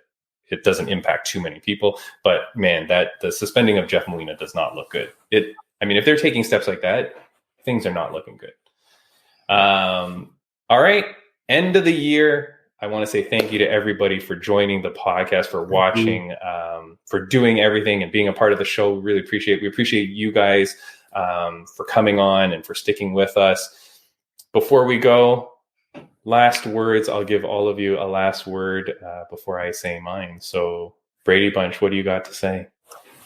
it doesn't impact too many people. But man, the suspending of Jeff Molina does not look good. If they're taking steps like that, things are not looking good. All right, end of the year. I want to say thank you to everybody for joining the podcast, for watching, for doing everything and being a part of the show. We really appreciate it. We appreciate you guys for coming on and for sticking with us. Before we go, last words. I'll give all of you a last word before I say mine. So, Braydbunch, what do you got to say?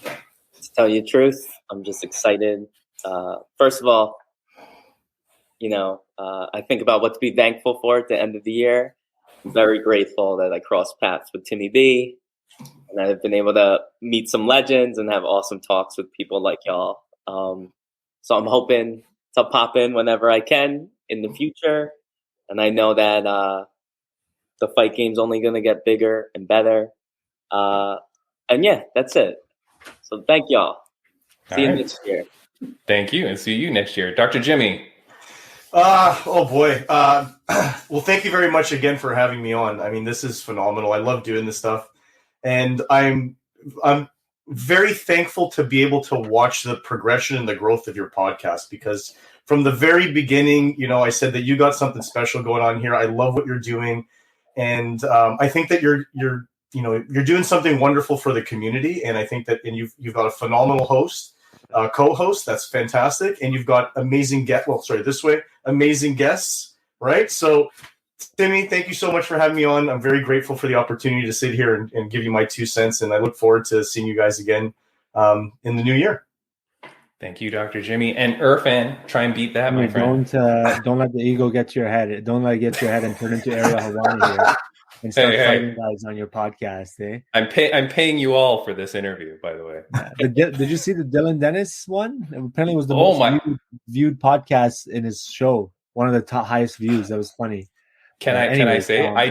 To tell you the truth, I'm just excited. First of all, I think about what to be thankful for at the end of the year. I'm very grateful that I crossed paths with Timmy B, and I've been able to meet some legends and have awesome talks with people like y'all. So I'm hoping to pop in whenever I can in the future. And I know that the fight game's only going to get bigger and better. And yeah, that's it. So thank y'all. See you next year. Thank you, and see you next year. Dr. Jimmy. Oh boy. Well, thank you very much again for having me on. I mean, this is phenomenal. I love doing this stuff, and I'm very thankful to be able to watch the progression and the growth of your podcast, because from the very beginning, I said that you got something special going on here. I love what you're doing, and I think that you're you're doing something wonderful for the community, and I think that you've got a phenomenal host, co-host. That's fantastic, and you've got amazing amazing guests, right? So, Timmy, thank you so much for having me on. I'm very grateful for the opportunity to sit here and give you my 2 cents, and I look forward to seeing you guys again in the new year. Thank you, Dr. Jimmy. And Erfan, try and beat that, my friend. Don't let the ego get to your head. Don't let it get to your head and turn into Ariel Hawani here and start fighting guys on your podcast, eh? I'm paying you all for this interview, by the way. Did you see the Dylan Dennis one? Apparently it was the most viewed podcast in his show. One of the highest views. That was funny. Can I say I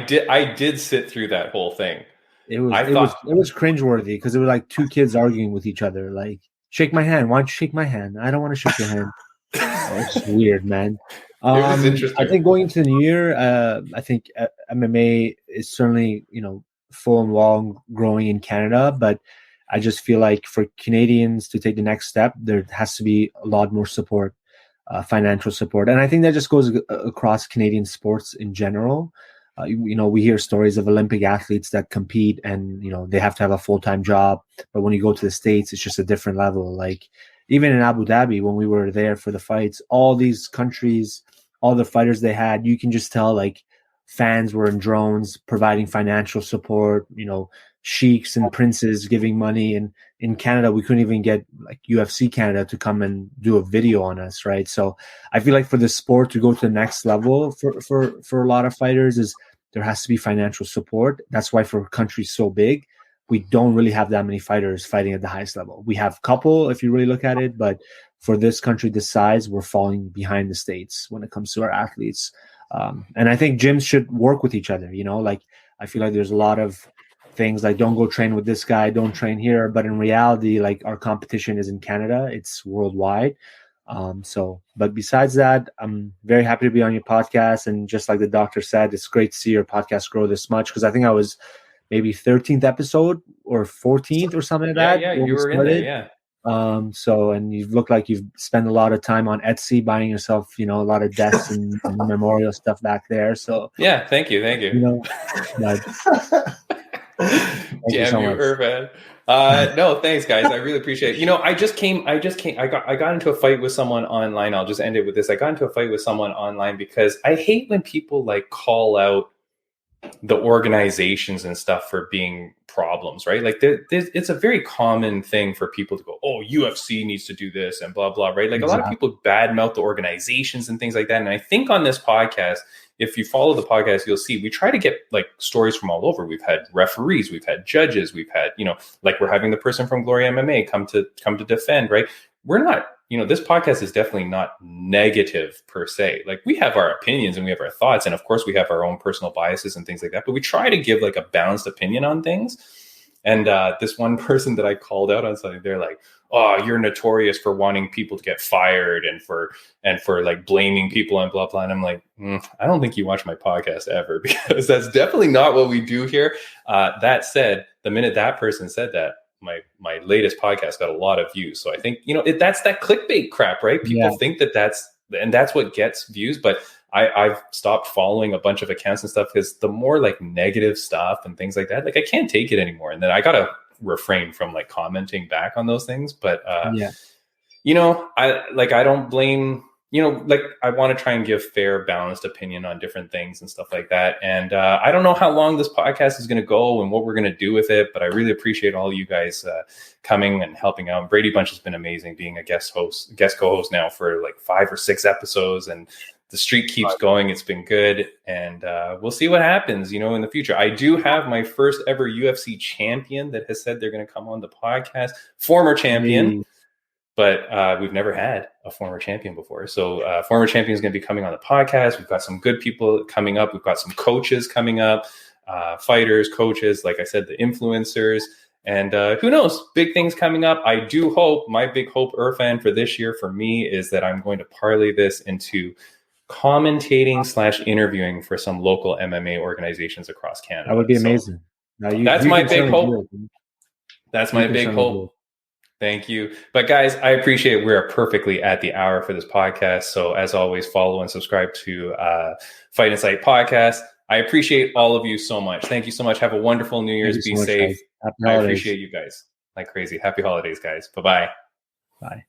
did sit through that whole thing. It was cringeworthy because it was like 2 kids arguing with each other. Like, shake my hand. Why don't you shake my hand? I don't want to shake your hand. It's weird, man. It was interesting. I think going into the new year, I think MMA is certainly full and well growing in Canada, but I just feel like for Canadians to take the next step, there has to be a lot more support. Financial support. And I think that just goes across Canadian sports in general. We hear stories of Olympic athletes that compete and, they have to have a full-time job. But when you go to the States, it's just a different level. Like even in Abu Dhabi, when we were there for the fights, all these countries, all the fighters they had, you can just tell like fans were in drones providing financial support, sheiks and princes giving money. And in Canada, we couldn't even get like UFC Canada to come and do a video on us, right? So I feel like for the sport to go to the next level for a lot of fighters is there has to be financial support. That's why for countries so big, we don't really have that many fighters fighting at the highest level. We have a couple if you really look at it, but for this country this size, we're falling behind the States when it comes to our athletes. And I think gyms should work with each other, like I feel like there's a lot of things like don't go train with this guy, don't train here. But in reality, like our competition is in Canada, it's worldwide. But besides that, I'm very happy to be on your podcast. And just like the doctor said, it's great to see your podcast grow this much because I think I was maybe 13th episode or 14th or something like that. Yeah, you were in there, yeah. And you look like you've spent a lot of time on Etsy buying yourself, a lot of desks and memorial stuff back there. So yeah, thank you. Damn you, Erfan. No, thanks, guys. I really appreciate it. I got into a fight with someone online. I'll just end it with this. I got into a fight with someone online because I hate when people like call out the organizations and stuff for being problems, right? Like it's a very common thing for people to go, oh, UFC needs to do this and blah, blah, right? Like a lot of people badmouth the organizations and things like that. And I think on this podcast, if you follow the podcast, you'll see we try to get like stories from all over. We've had referees, we've had judges, we've had, like we're having the person from Glory MMA come to defend, right? We're not, this podcast is definitely not negative per se. Like we have our opinions and we have our thoughts. And of course we have our own personal biases and things like that, but we try to give like a balanced opinion on things. And this one person that I called out on something, they're like, oh, you're notorious for wanting people to get fired and for like blaming people and blah, blah. And I'm like, I don't think you watch my podcast ever because that's definitely not what we do here. That said, the minute that person said that, my latest podcast got a lot of views. So I think, that's that clickbait crap, right? People think that's what gets views, but I've stopped following a bunch of accounts and stuff because the more like negative stuff and things like that, like I can't take it anymore. And then I got to refrain from like commenting back on those things. But, I don't blame, like I want to try and give fair, balanced opinion on different things and stuff like that. And I don't know how long this podcast is going to go and what we're going to do with it, but I really appreciate all you guys coming and helping out. Braydbunch has been amazing being a guest co-host now for like 5 or 6 episodes, and the streak keeps going. It's been good. And we'll see what happens, in the future. I do have my first ever UFC champion that has said they're going to come on the podcast, former champion. But we've never had a former champion before. So former champion is going to be coming on the podcast. We've got some good people coming up. We've got some coaches coming up, fighters, coaches, like I said, the influencers. And who knows, big things coming up. I do hope, my big hope, Erfan, for this year for me is that I'm going to parlay this into commentating / interviewing for some local MMA organizations across Canada. That would be amazing. That's my big hope. That's my big hope. Thank you. But guys, I appreciate we're perfectly at the hour for this podcast. So as always, follow and subscribe to Fight Insight Podcast. I appreciate all of you so much. Thank you so much. Have a wonderful New Year's. Be safe. Happy I holidays. appreciate you guys like crazy. Happy holidays, guys. Bye-bye. Bye.